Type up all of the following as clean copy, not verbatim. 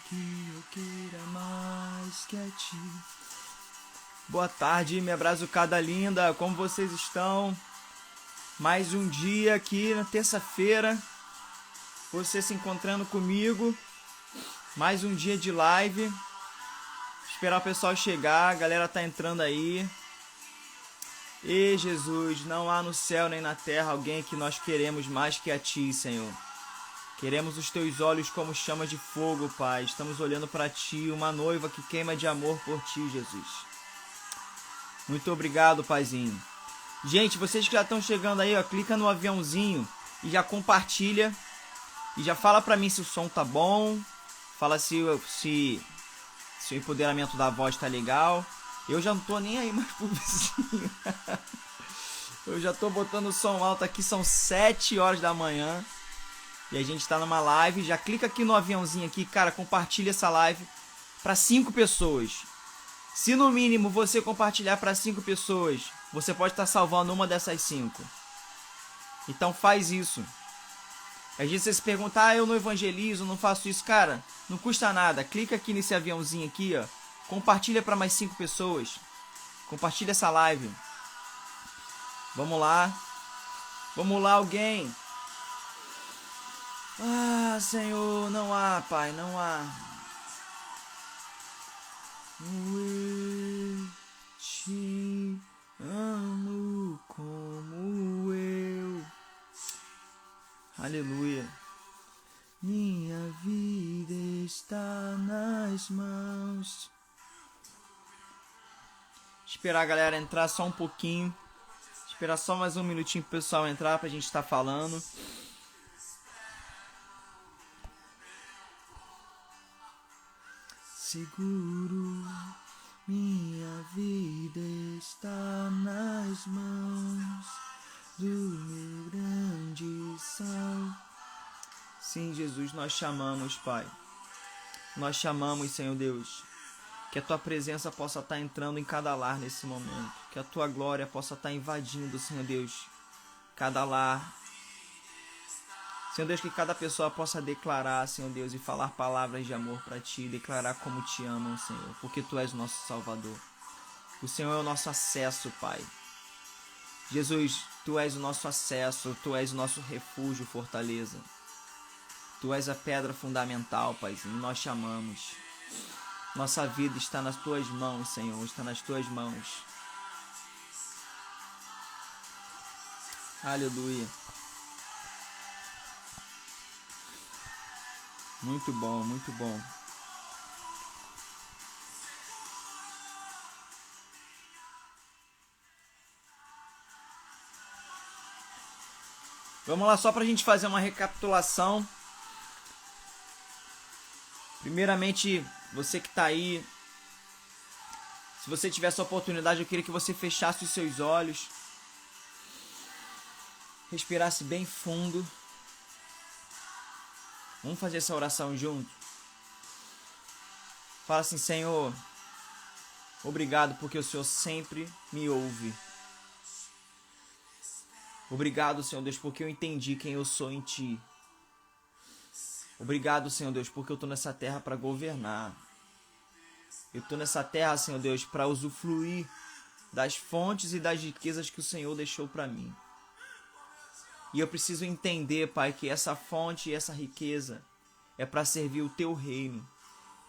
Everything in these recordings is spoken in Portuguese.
que eu queira mais que a ti. Boa tarde, minha brazucada linda, como vocês estão? Mais um dia aqui na terça-feira, você se encontrando comigo, mais um dia de live. Esperar o pessoal chegar, a galera tá entrando aí. E Jesus, não há no céu nem na terra alguém que nós queremos mais que a ti, Senhor. Queremos os teus olhos como chamas de fogo, Pai. Estamos olhando para ti, uma noiva que queima de amor por ti, Jesus. Muito obrigado, Paizinho. Gente, vocês que já estão chegando aí, ó, clica no aviãozinho e já compartilha. E já fala pra mim se o som tá bom. Fala se o empoderamento da voz tá legal. Eu já não tô nem aí mais pro vizinho. Eu já tô botando o som alto aqui, são 7 horas da manhã. E a gente tá numa live. Já clica aqui no aviãozinho aqui, cara, compartilha essa live pra 5 pessoas. Se no mínimo você compartilhar pra 5 pessoas, você pode estar salvando uma dessas 5. Então faz isso. Às vezes você se pergunta, eu não evangelizo, não faço isso. Cara, não custa nada. Clica aqui nesse aviãozinho aqui, ó. Compartilha para mais 5 pessoas. Compartilha essa live. Vamos lá. Vamos lá, alguém. Ah, Senhor, não há, Pai, não há. Eu te amo como eu. Aleluia. Minha vida está nas mãos. Esperar a galera entrar só um pouquinho. Esperar só mais um minutinho pro pessoal entrar pra gente estar falando. Seguro, minha vida está nas mãos do meu grande sol. Sim, Jesus, nós chamamos, Pai. Nós chamamos, Senhor Deus. Que a Tua presença possa estar entrando em cada lar nesse momento. Que a Tua glória possa estar invadindo, Senhor Deus, cada lar. Senhor Deus, que cada pessoa possa declarar, Senhor Deus, e falar palavras de amor para Ti. Declarar como Te amam, Senhor. Porque Tu és o nosso Salvador. O Senhor é o nosso acesso, Pai. Jesus, Tu és o nosso acesso. Tu és o nosso refúgio, fortaleza. Tu és a pedra fundamental, Paizinho. Nós te amamos. Nossa vida está nas Tuas mãos, Senhor. Está nas Tuas mãos. Aleluia. Muito bom, muito bom. Vamos lá, só para a gente fazer uma recapitulação. Primeiramente, você que está aí, se você tiver essa oportunidade, eu queria que você fechasse os seus olhos, respirasse bem fundo. Vamos fazer essa oração junto. Fala assim, Senhor, obrigado porque o Senhor sempre me ouve. Obrigado, Senhor Deus, porque eu entendi quem eu sou em Ti. Obrigado, Senhor Deus, porque eu estou nessa terra para governar. Eu estou nessa terra, Senhor Deus, para usufruir das fontes e das riquezas que o Senhor deixou para mim. E eu preciso entender, Pai, que essa fonte e essa riqueza é para servir o Teu reino.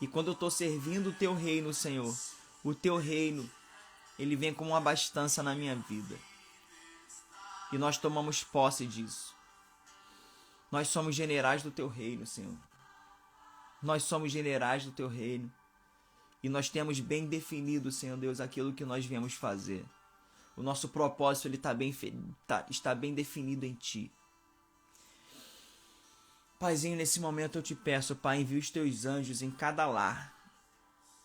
E quando eu estou servindo o Teu reino, Senhor, o Teu reino, ele vem como uma abastança na minha vida. E nós tomamos posse disso. Nós somos generais do Teu reino, Senhor. Nós somos generais do Teu reino. E nós temos bem definido, Senhor Deus, aquilo que nós viemos fazer. O nosso propósito ele está bem definido em Ti. Paizinho, nesse momento eu te peço, Pai, envia os Teus anjos em cada lar.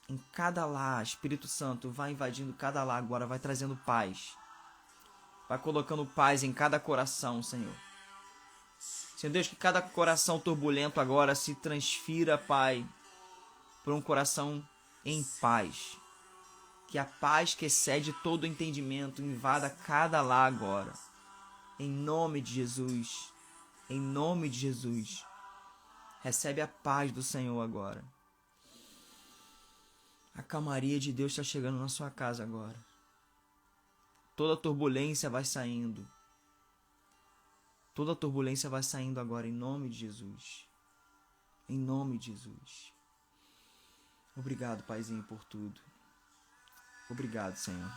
Em cada lar, Espírito Santo, vai invadindo cada lar agora, vai trazendo paz. Vai colocando paz em cada coração, Senhor. Senhor Deus, que cada coração turbulento agora se transfira, Pai, por um coração em paz. Que a paz que excede todo entendimento invada cada lar agora. Em nome de Jesus. Em nome de Jesus. Recebe a paz do Senhor agora. A calmaria de Deus está chegando na sua casa agora. Toda turbulência vai saindo. Toda turbulência vai saindo agora, em nome de Jesus. Em nome de Jesus. Obrigado, Paizinho, por tudo. Obrigado, Senhor.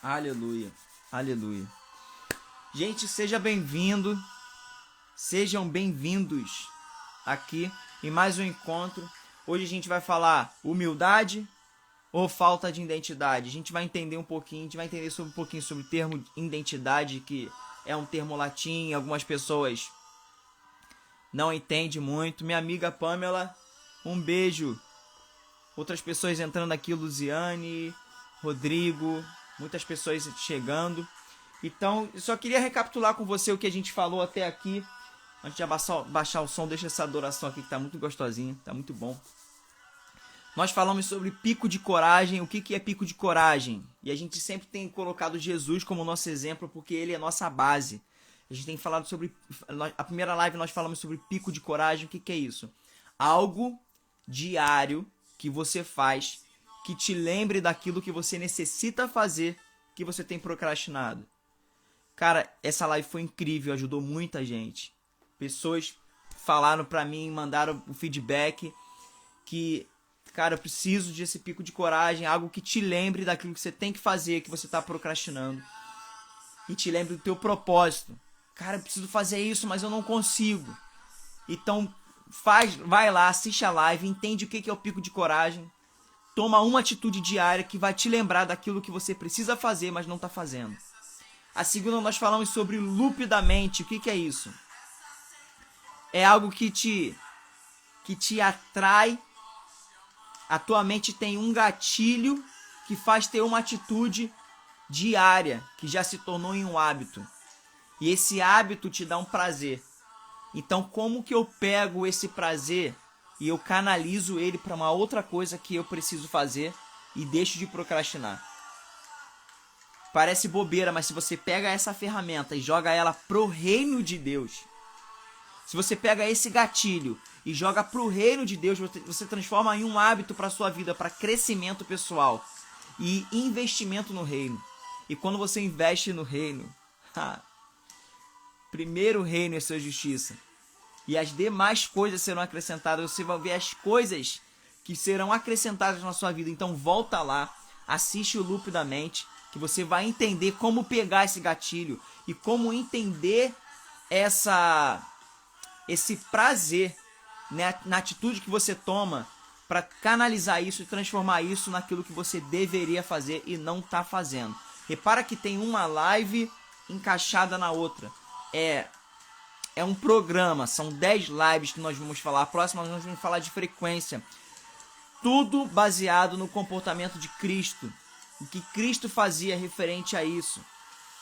Aleluia. Aleluia. Gente, seja bem-vindo. Sejam bem-vindos aqui em mais um encontro. Hoje a gente vai falar humildade ou falta de identidade. A gente vai entender um pouquinho, a gente vai entender um pouquinho sobre o termo identidade, que é um termo latim, algumas pessoas não entendem muito. Minha amiga Pamela, um beijo. Outras pessoas entrando aqui, Luziane, Rodrigo, muitas pessoas chegando. Então, eu só queria recapitular com você o que a gente falou até aqui. Antes de baixar o som, deixa essa adoração aqui que tá muito gostosinha, tá muito bom. Nós falamos sobre pico de coragem. O que é pico de coragem? E a gente sempre tem colocado Jesus como nosso exemplo, porque ele é nossa base. A gente tem falado sobre... A primeira live nós falamos sobre pico de coragem. O que é isso? Algo diário que você faz que te lembre daquilo que você necessita fazer, que você tem procrastinado. Cara, essa live foi incrível, ajudou muita gente. Pessoas falaram pra mim, mandaram o feedback que, cara, eu preciso desse pico de coragem, algo que te lembre daquilo que você tem que fazer, que você tá procrastinando. E te lembre do teu propósito. Cara, eu preciso fazer isso, mas eu não consigo. Então, vai lá, assiste a live, entende o que é o pico de coragem. Toma uma atitude diária que vai te lembrar daquilo que você precisa fazer, mas não tá fazendo. A segunda, nós falamos sobre o loop da mente. O que é isso? É algo que te atrai. A tua mente tem um gatilho que faz ter uma atitude diária, que já se tornou em um hábito. E esse hábito te dá um prazer. Então, como que eu pego esse prazer e eu canalizo ele para uma outra coisa que eu preciso fazer e deixo de procrastinar? Parece bobeira, mas se você pega essa ferramenta e joga ela pro reino de Deus, se você pega esse gatilho e joga pro reino de Deus, você transforma em um hábito para sua vida, para crescimento pessoal e investimento no reino. E quando você investe no reino, primeiro o reino é sua justiça. E as demais coisas serão acrescentadas. Você vai ver as coisas que serão acrescentadas na sua vida. Então volta lá, assiste o loop da mente, que você vai entender como pegar esse gatilho e como entender esse prazer, né, na atitude que você toma para canalizar isso e transformar isso naquilo que você deveria fazer e não está fazendo. Repara que tem uma live encaixada na outra. É um programa, são 10 lives que nós vamos falar. A próxima nós vamos falar de frequência. Tudo baseado no comportamento de Cristo. O que Cristo fazia referente a isso,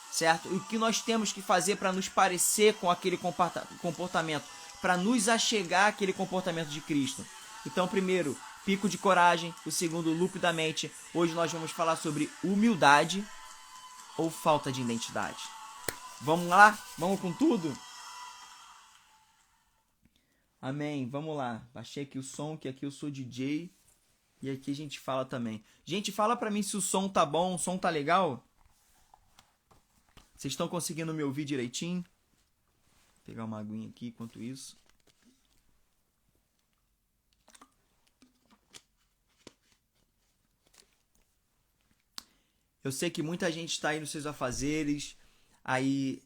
certo? E o que nós temos que fazer para nos parecer com aquele comportamento, para nos achegar àquele comportamento de Cristo. Então, primeiro, pico de coragem. O segundo, loop da mente. Hoje nós vamos falar sobre humildade ou falta de identidade. Vamos lá? Vamos com tudo? Amém. Vamos lá. Baixei aqui o som, que aqui eu sou DJ. E aqui a gente fala também. Gente, fala pra mim se o som tá bom, o som tá legal. Vocês estão conseguindo me ouvir direitinho? Vou pegar uma aguinha aqui enquanto isso. Eu sei que muita gente está aí nos seus afazeres. Aí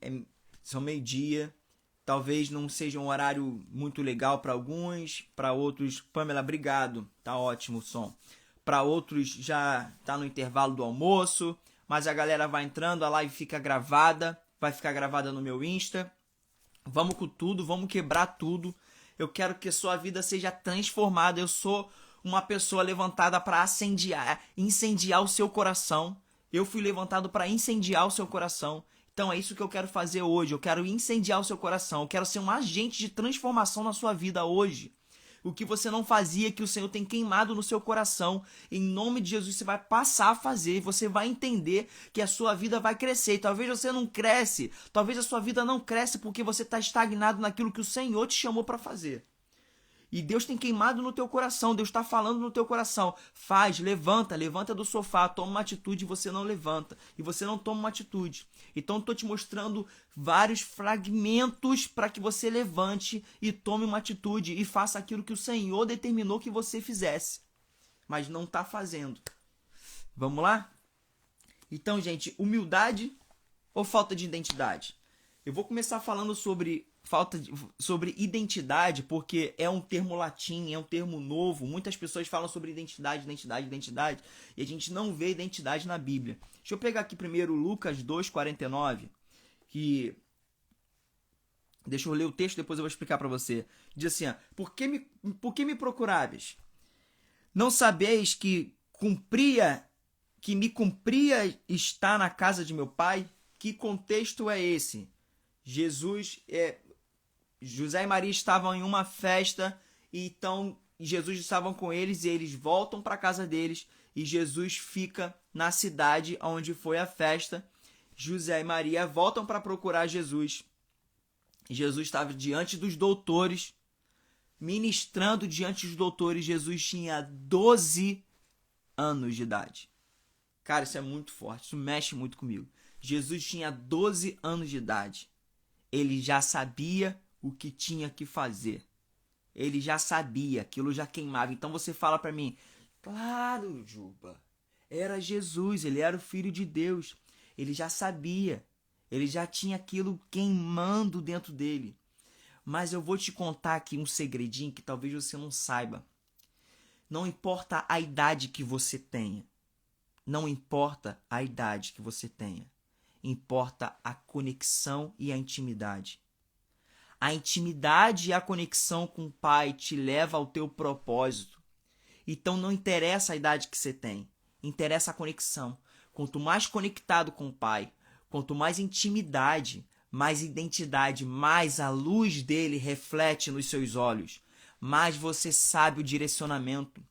são meio-dia. Talvez não seja um horário muito legal para alguns, para outros, Pamela, obrigado, tá ótimo o som. Para outros já tá no intervalo do almoço, mas a galera vai entrando, a live fica gravada, vai ficar gravada no meu Insta. Vamos com tudo, vamos quebrar tudo. Eu quero que a sua vida seja transformada. Eu sou uma pessoa levantada para incendiar o seu coração. Eu fui levantado para incendiar o seu coração. Então é isso que eu quero fazer hoje. Eu quero incendiar o seu coração. Eu quero ser um agente de transformação na sua vida hoje. O que você não fazia, que o Senhor tem queimado no seu coração. Em nome de Jesus, você vai passar a fazer. Você vai entender que a sua vida vai crescer. E talvez você não cresce. Talvez a sua vida não cresce porque você está estagnado naquilo que o Senhor te chamou para fazer. E Deus tem queimado no teu coração, Deus está falando no teu coração. Faz, levanta do sofá, toma uma atitude e você não levanta. E você não toma uma atitude. Então estou te mostrando vários fragmentos para que você levante e tome uma atitude e faça aquilo que o Senhor determinou que você fizesse. Mas não está fazendo. Vamos lá? Então, gente, humildade ou falta de identidade? Eu vou começar falando sobre identidade, porque é um termo latim, é um termo novo. Muitas pessoas falam sobre identidade, e a gente não vê identidade na Bíblia. Deixa eu pegar aqui primeiro Lucas 2:49, que deixa eu ler o texto, depois eu vou explicar para você. Diz assim: por que me procuráveis? Não sabeis que me cumpria estar na casa de meu pai? Que contexto é esse? José e Maria estavam em uma festa, e então Jesus estava com eles, e eles voltam para a casa deles, e Jesus fica na cidade onde foi a festa. José e Maria voltam para procurar Jesus. Jesus estava diante dos doutores, ministrando diante dos doutores. Jesus tinha 12 anos de idade. Cara, isso é muito forte, isso mexe muito comigo. Jesus tinha 12 anos de idade. Ele já sabia o que tinha que fazer. Ele já sabia, aquilo já queimava. Então você fala para mim: claro, Juba, era Jesus, ele era o Filho de Deus. Ele já sabia, ele já tinha aquilo queimando dentro dele. Mas eu vou te contar aqui um segredinho que talvez você não saiba. Não importa a idade que você tenha. Não importa a idade que você tenha. Importa a conexão e a intimidade. A intimidade e a conexão com o Pai te leva ao teu propósito. Então não interessa a idade que você tem. Interessa a conexão. Quanto mais conectado com o Pai, quanto mais intimidade, mais identidade, mais a luz dele reflete nos seus olhos, mais você sabe o direcionamento,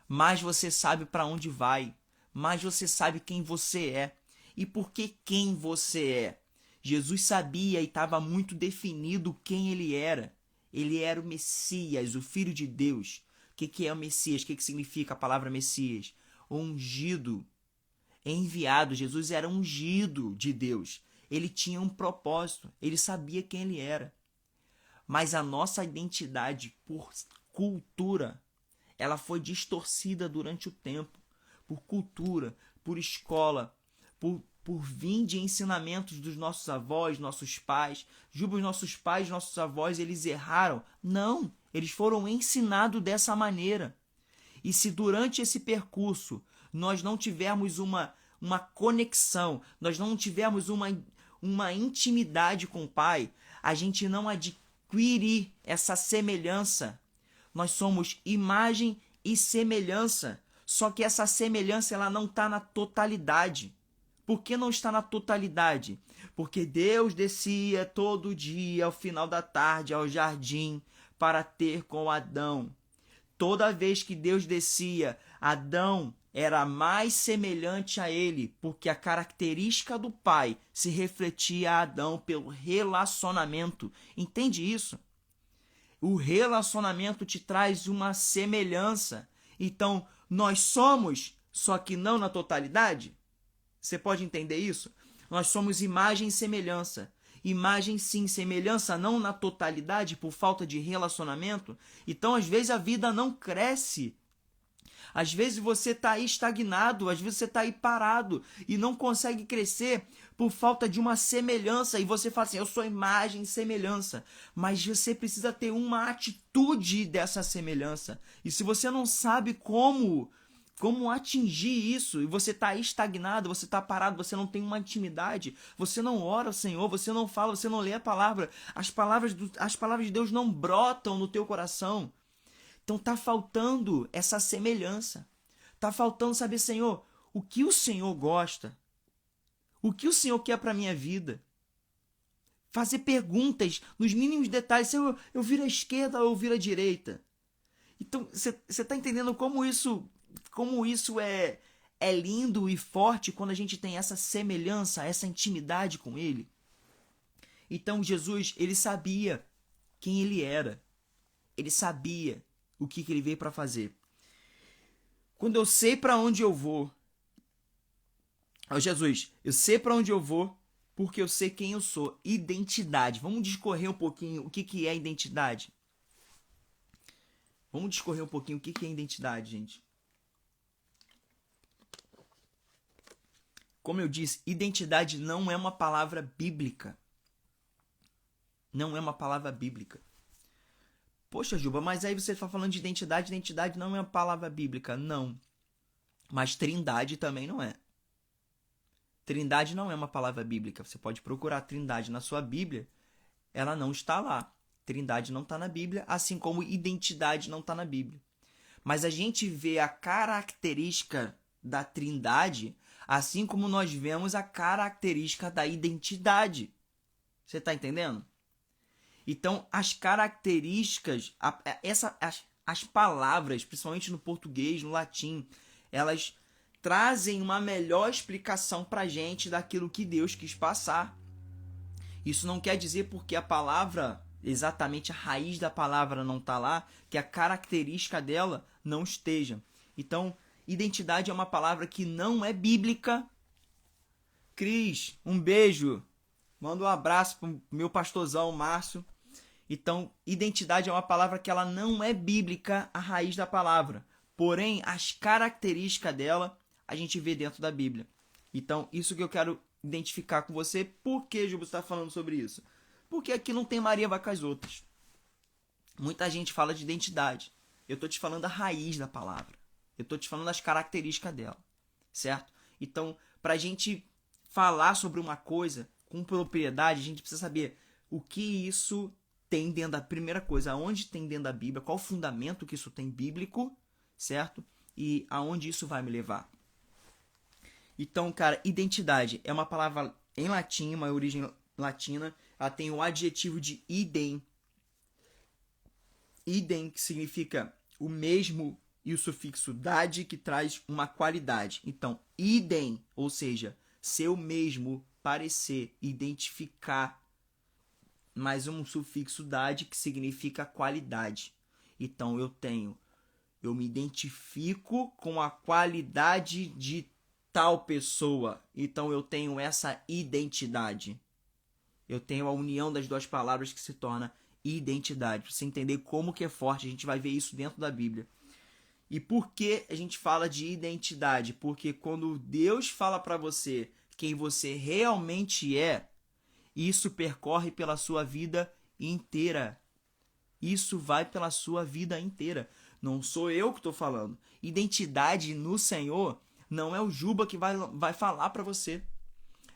mais você sabe para onde vai, mais você sabe quem você é. E por que quem você é? Jesus sabia e estava muito definido quem ele era. Ele era o Messias, o Filho de Deus. O que é o Messias? O que significa a palavra Messias? Ungido, enviado. Jesus era ungido de Deus. Ele tinha um propósito. Ele sabia quem ele era. Mas a nossa identidade por cultura, ela foi distorcida durante o tempo. Por cultura, por escola, por vir de ensinamentos dos nossos avós, nossos pais. Juba, os nossos pais, nossos avós, eles erraram? Não, eles foram ensinados dessa maneira. E se durante esse percurso nós não tivermos uma conexão, nós não tivermos uma intimidade com o Pai, a gente não adquire essa semelhança. Nós somos imagem e semelhança, só que essa semelhança ela não está na totalidade. Por que não está na totalidade? Porque Deus descia todo dia ao final da tarde ao jardim para ter com Adão. Toda vez que Deus descia, Adão era mais semelhante a ele, porque a característica do Pai se refletia a Adão pelo relacionamento. Entende isso? O relacionamento te traz uma semelhança. Então, nós somos, só que não na totalidade. Você pode entender isso? Nós somos imagem e semelhança. Imagem sim, semelhança não na totalidade por falta de relacionamento. Então, às vezes, a vida não cresce. Às vezes você está aí estagnado, às vezes você está aí parado e não consegue crescer por falta de uma semelhança. E você fala assim: eu sou imagem e semelhança. Mas você precisa ter uma atitude dessa semelhança. E se você não sabe como atingir isso, e você está aí estagnado, você está parado, você não tem uma intimidade, você não ora ao Senhor, você não fala, você não lê a palavra, as palavras de Deus não brotam no teu coração. Então está faltando essa semelhança. Está faltando saber, Senhor, o que o Senhor gosta, o que o Senhor quer para a minha vida. Fazer perguntas nos mínimos detalhes: Senhor, eu viro à esquerda ou eu viro à direita? Então, você está entendendo como isso é lindo e forte quando a gente tem essa semelhança, essa intimidade com Ele? Então, Jesus, ele sabia quem ele era. ele sabia o que ele veio para fazer. Quando eu sei para onde eu vou, ó Jesus, eu sei para onde eu vou porque eu sei quem eu sou. Identidade. Vamos discorrer um pouquinho o que é identidade. Vamos discorrer um pouquinho o que é identidade, gente. Como eu disse, identidade não é uma palavra bíblica. Não é uma palavra bíblica. Poxa, Juba, mas aí você está falando de identidade. Identidade não é uma palavra bíblica. Não. Mas trindade também não é. Trindade não é uma palavra bíblica. Você pode procurar trindade na sua Bíblia. Ela não está lá. Trindade não está na Bíblia, assim como identidade não está na Bíblia. Mas a gente vê a característica da trindade, assim como nós vemos a característica da identidade. Você está entendendo? Então, as características, as palavras, principalmente no português, no latim, elas trazem uma melhor explicação para a gente daquilo que Deus quis passar. Isso não quer dizer porque a palavra, exatamente a raiz da palavra não está lá, que a característica dela não esteja. Então, identidade é uma palavra que não é bíblica. Cris, um beijo. Manda um abraço pro meu pastorzão, Márcio. Então, identidade é uma palavra que ela não é bíblica, a raiz da palavra. Porém, as características dela a gente vê dentro da Bíblia. Então, isso que eu quero identificar com você. Por que Juba está falando sobre isso? Porque aqui não tem Maria vai com as outras. Muita gente fala de identidade. Eu estou te falando a raiz da palavra. Eu estou te falando das características dela. Certo? Então, para a gente falar sobre uma coisa com propriedade, a gente precisa saber o que isso tem dentro da primeira coisa, aonde tem dentro da Bíblia, qual o fundamento que isso tem bíblico, certo? E aonde isso vai me levar. Então, cara, identidade é uma palavra em latim, uma origem latina. Ela tem o adjetivo de idem. Idem, que significa o mesmo, e o sufixo dade, que traz uma qualidade. Então, idem, ou seja, ser o mesmo, parecer, identificar. Mais um sufixo dade, que significa qualidade. Então, eu me identifico com a qualidade de tal pessoa. Então, eu tenho essa identidade. Eu tenho a união das duas palavras que se torna identidade. Para você entender como que é forte, a gente vai ver isso dentro da Bíblia. E por que a gente fala de identidade? Porque quando Deus fala para você quem você realmente é, isso percorre pela sua vida inteira. Isso vai pela sua vida inteira. Não sou eu que estou falando. Identidade no Senhor não é o Juba que vai falar para você.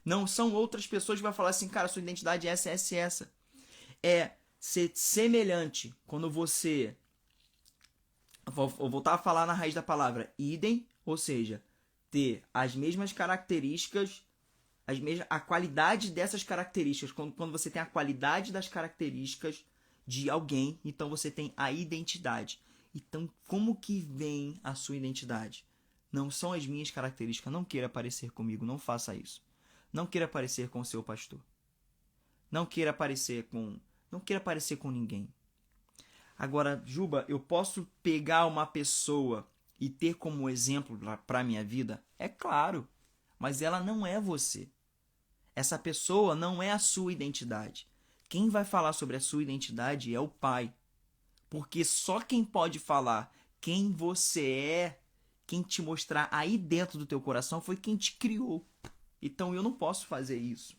Não são outras pessoas que vão falar assim, cara, sua identidade é essa, essa e essa. É ser semelhante. Quando você... Vou voltar a falar na raiz da palavra idem, ou seja, ter as mesmas características, a qualidade dessas características. Quando você tem a qualidade das características de alguém, então você tem a identidade. Então, como que vem a sua identidade? Não são as minhas características. Não queira parecer comigo, não faça isso. Não queira parecer com o seu pastor. Não queira parecer com ninguém. Agora, Juba, eu posso pegar uma pessoa e ter como exemplo para a minha vida? É claro, mas ela não é você. Essa pessoa não é a sua identidade. Quem vai falar sobre a sua identidade é o Pai. Porque só quem pode falar quem você é, quem te mostrar aí dentro do teu coração, foi quem te criou. Então eu não posso fazer isso.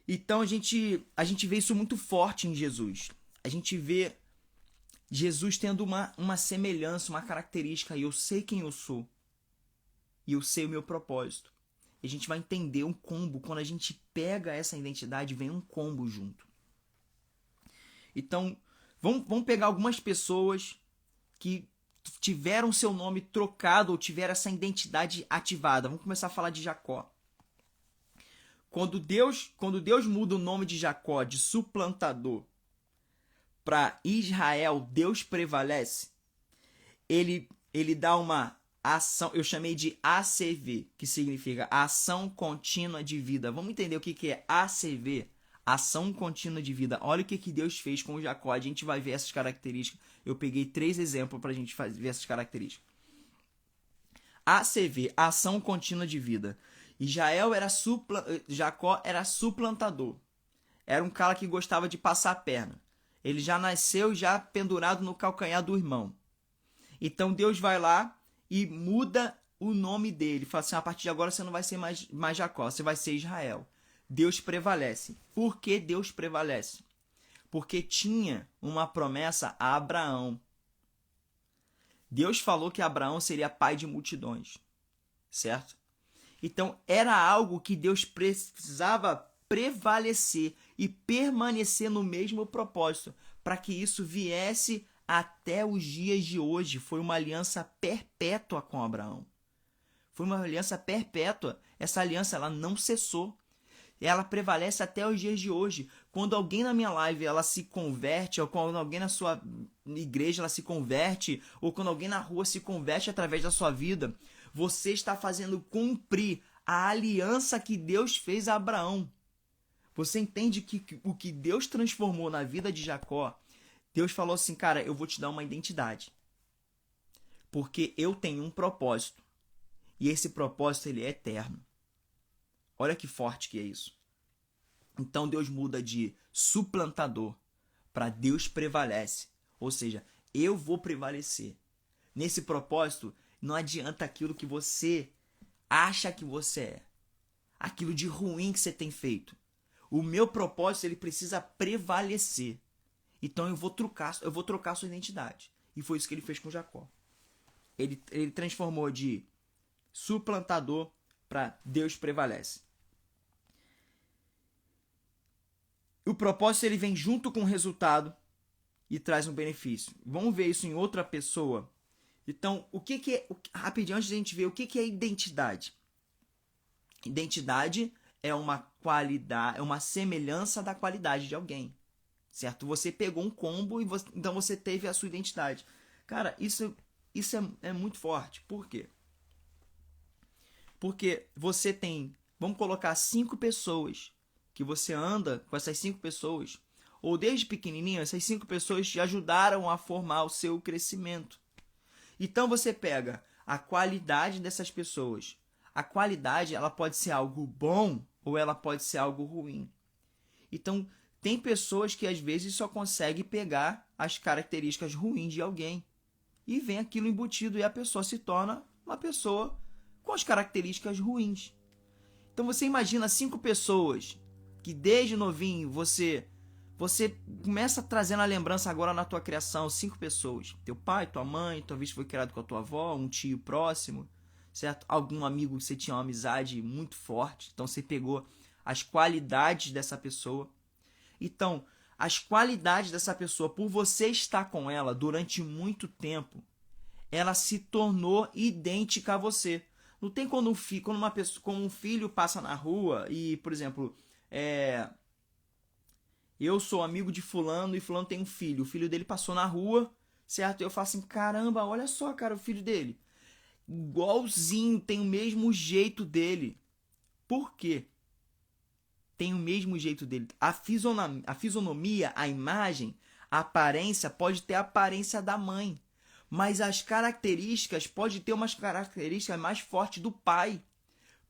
Então a gente vê isso muito forte em Jesus. A gente vê Jesus tendo uma semelhança, uma característica. E eu sei quem eu sou. E eu sei o meu propósito. E a gente vai entender um combo. Quando a gente pega essa identidade, vem um combo junto. Então, vamos pegar algumas pessoas que tiveram seu nome trocado ou tiveram essa identidade ativada. Vamos começar a falar de Jacó. Quando Deus muda o nome de Jacó de suplantador para Israel, Deus prevalece. Ele dá uma ação, eu chamei de ACV, que significa ação contínua de vida. Vamos entender o que é ACV? Ação contínua de vida. Olha o que Deus fez com o Jacó. A gente vai ver essas características. Eu peguei 3 exemplos para a gente ver essas características. ACV, ação contínua de vida. Jacó era suplantador. Era um cara que gostava de passar a perna. Ele já nasceu já pendurado no calcanhar do irmão. Então Deus vai lá e muda o nome dele. Fala assim, a partir de agora você não vai ser mais Jacó, você vai ser Israel. Deus prevalece. Por que Deus prevalece? Porque tinha uma promessa a Abraão. Deus falou que Abraão seria pai de multidões, certo? Então era algo que Deus precisava prevalecer e permanecer no mesmo propósito, para que isso viesse até os dias de hoje. Foi uma aliança perpétua com Abraão. Foi uma aliança perpétua. Essa aliança ela não cessou. Ela prevalece até os dias de hoje. Quando alguém na minha live ela se converte, ou quando alguém na sua igreja ela se converte, ou quando alguém na rua se converte através da sua vida, você está fazendo cumprir a aliança que Deus fez a Abraão. Você entende que o que Deus transformou na vida de Jacó, Deus falou assim, cara, eu vou te dar uma identidade. Porque eu tenho um propósito. E esse propósito ele é eterno. Olha que forte que é isso. Então Deus muda de suplantador para Deus prevalece. Ou seja, eu vou prevalecer. Nesse propósito, não adianta aquilo que você acha que você é. Aquilo de ruim que você tem feito. O meu propósito ele precisa prevalecer. Então eu vou trocar a sua identidade. E foi isso que ele fez com Jacó. Ele transformou de suplantador para Deus prevalece. O propósito ele vem junto com o resultado e traz um benefício. Vamos ver isso em outra pessoa. Então, o que é... Rapidinho, antes de a gente ver, o que é identidade? Identidade é uma qualidade, é uma semelhança da qualidade de alguém. Certo? Você pegou um combo e então você teve a sua identidade. Cara, isso é muito forte. Por quê? Porque você tem, vamos colocar 5 pessoas, que você anda com essas 5 pessoas, ou desde pequenininho, essas 5 pessoas te ajudaram a formar o seu crescimento. Então você pega a qualidade dessas pessoas. A qualidade, ela pode ser algo bom ou ela pode ser algo ruim. Então, tem pessoas que às vezes só conseguem pegar as características ruins de alguém e vem aquilo embutido e a pessoa se torna uma pessoa com as características ruins. Então você imagina 5 pessoas que desde novinho você começa trazendo a lembrança agora na tua criação, 5 pessoas. Teu pai, tua mãe, talvez foi criado com a tua avó, um tio próximo, certo? Algum amigo que você tinha uma amizade muito forte, então você pegou as qualidades dessa pessoa. Então, as qualidades dessa pessoa, por você estar com ela durante muito tempo, ela se tornou idêntica a você. Não tem quando um filho passa na rua e, por exemplo, eu sou amigo de fulano e fulano tem um filho. O filho dele passou na rua, certo? Eu falo assim, caramba, olha só, cara, o filho dele. Igualzinho, tem o mesmo jeito dele. Por quê? Tem o mesmo jeito dele. A fisionomia, a imagem, a aparência pode ter a aparência da mãe. Mas as características, pode ter umas características mais fortes do pai.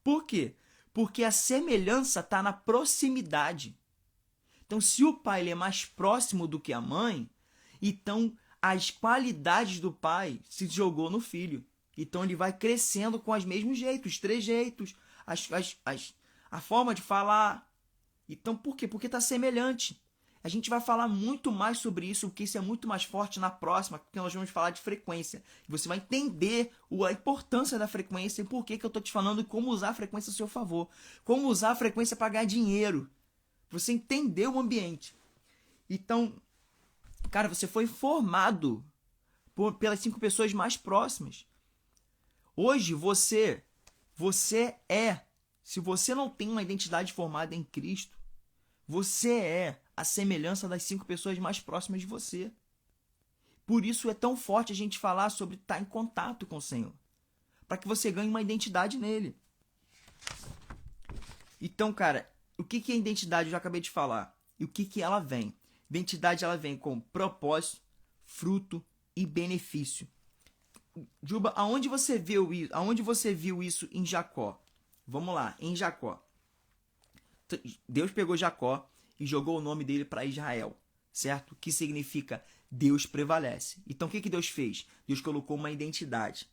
Por quê? Porque a semelhança está na proximidade. Então, se o pai ele é mais próximo do que a mãe, então as qualidades do pai se jogou no filho. Então, ele vai crescendo com os mesmos jeitos, trejeitos, a forma de falar. Então, por quê? Porque está semelhante. A gente vai falar muito mais sobre isso, porque isso é muito mais forte na próxima, porque nós vamos falar de frequência. Você vai entender a importância da frequência e por que eu estou te falando como usar a frequência a seu favor. Como usar a frequência para ganhar dinheiro. Você entender o ambiente. Então, cara, você foi formado pelas 5 pessoas mais próximas. Hoje, você é, se você não tem uma identidade formada em Cristo, você é a semelhança das 5 pessoas mais próximas de você. Por isso é tão forte a gente falar sobre estar em contato com o Senhor. Para que você ganhe uma identidade nele. Então, cara, o que que é identidade? Eu já acabei de falar. E o que que ela vem? Identidade, ela vem com propósito, fruto e benefício. Juba, aonde você viu isso? Aonde você viu isso em Jacó? Vamos lá, em Jacó. Deus pegou Jacó e jogou o nome dele para Israel, certo? Que significa Deus prevalece. Então o que que Deus fez? Deus colocou uma identidade.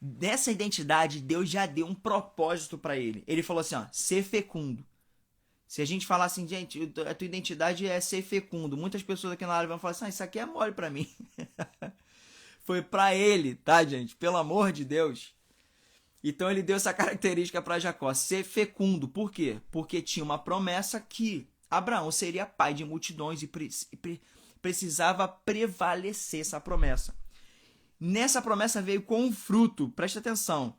Nessa identidade, Deus já deu um propósito para ele. Ele falou assim, ó, ser fecundo. Se a gente falar assim, gente, a tua identidade é ser fecundo. Muitas pessoas aqui na área vão falar assim, isso aqui é mole para mim. Foi para ele, tá, gente? Pelo amor de Deus. Então ele deu essa característica para Jacó, ser fecundo. Por quê? Porque tinha uma promessa que Abraão seria pai de multidões e precisava prevalecer essa promessa. Nessa promessa veio com um fruto, presta atenção,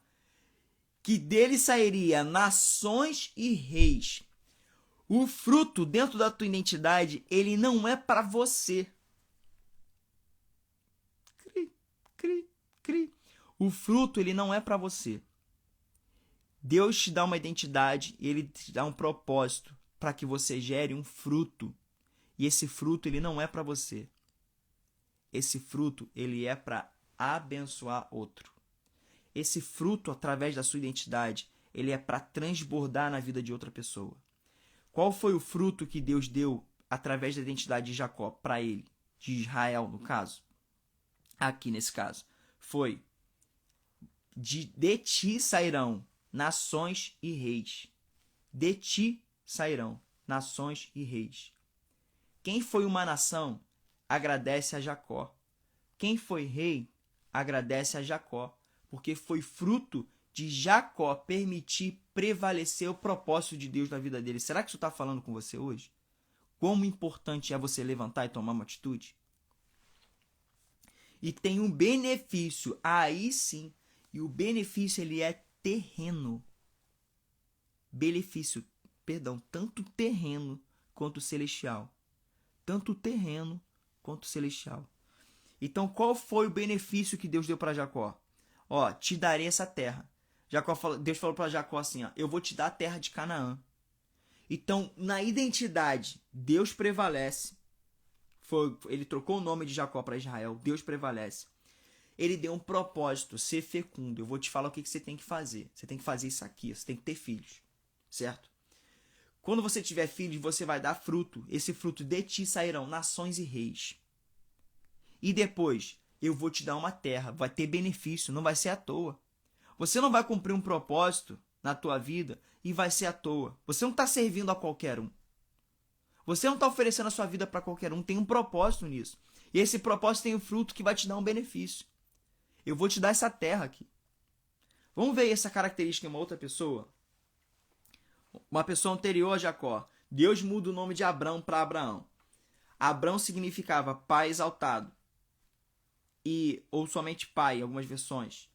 que dele sairia nações e reis. O fruto dentro da tua identidade, ele não é para você. Cri, cri, cri. O fruto, ele não é para você. Deus te dá uma identidade e ele te dá um propósito para que você gere um fruto. E esse fruto, ele não é para você. Esse fruto, ele é para abençoar outro. Esse fruto, através da sua identidade, ele é para transbordar na vida de outra pessoa. Qual foi o fruto que Deus deu através da identidade de Jacó para ele, de Israel, no caso? Aqui nesse caso, foi de ti sairão nações e reis. De ti sairão nações e reis. Quem foi uma nação, agradece a Jacó. Quem foi rei, agradece a Jacó, porque foi fruto de Jacó permitir prevalecer o propósito de Deus na vida dele. Será que isso está falando com você hoje? Como importante é você levantar e tomar uma atitude? E tem um benefício, aí sim, e o benefício ele é terreno. Benefício, perdão, tanto terreno quanto celestial. Tanto terreno quanto celestial. Então, qual foi o benefício que Deus deu para Jacó? Ó, te darei essa terra. Deus falou para Jacó assim, ó, eu vou te dar a terra de Canaã. Então, na identidade, Deus prevalece. Ele trocou o nome de Jacó para Israel. Deus prevalece. Ele deu um propósito, ser fecundo. Eu vou te falar o que você tem que fazer. Você tem que fazer isso aqui. Você tem que ter filhos. Certo? Quando você tiver filhos, você vai dar fruto. Esse fruto de ti sairão nações e reis. E depois, eu vou te dar uma terra. Vai ter benefício. Não vai ser à toa. Você não vai cumprir um propósito na tua vida e vai ser à toa. Você não está servindo a qualquer um. Você não está oferecendo a sua vida para qualquer um. Tem um propósito nisso. E esse propósito tem um fruto que vai te dar um benefício. Eu vou te dar essa terra aqui. Vamos ver essa característica em uma outra pessoa? Uma pessoa anterior a Jacó. Deus muda o nome de Abrão para Abraão. Abrão significava pai exaltado. Ou somente pai, em algumas versões.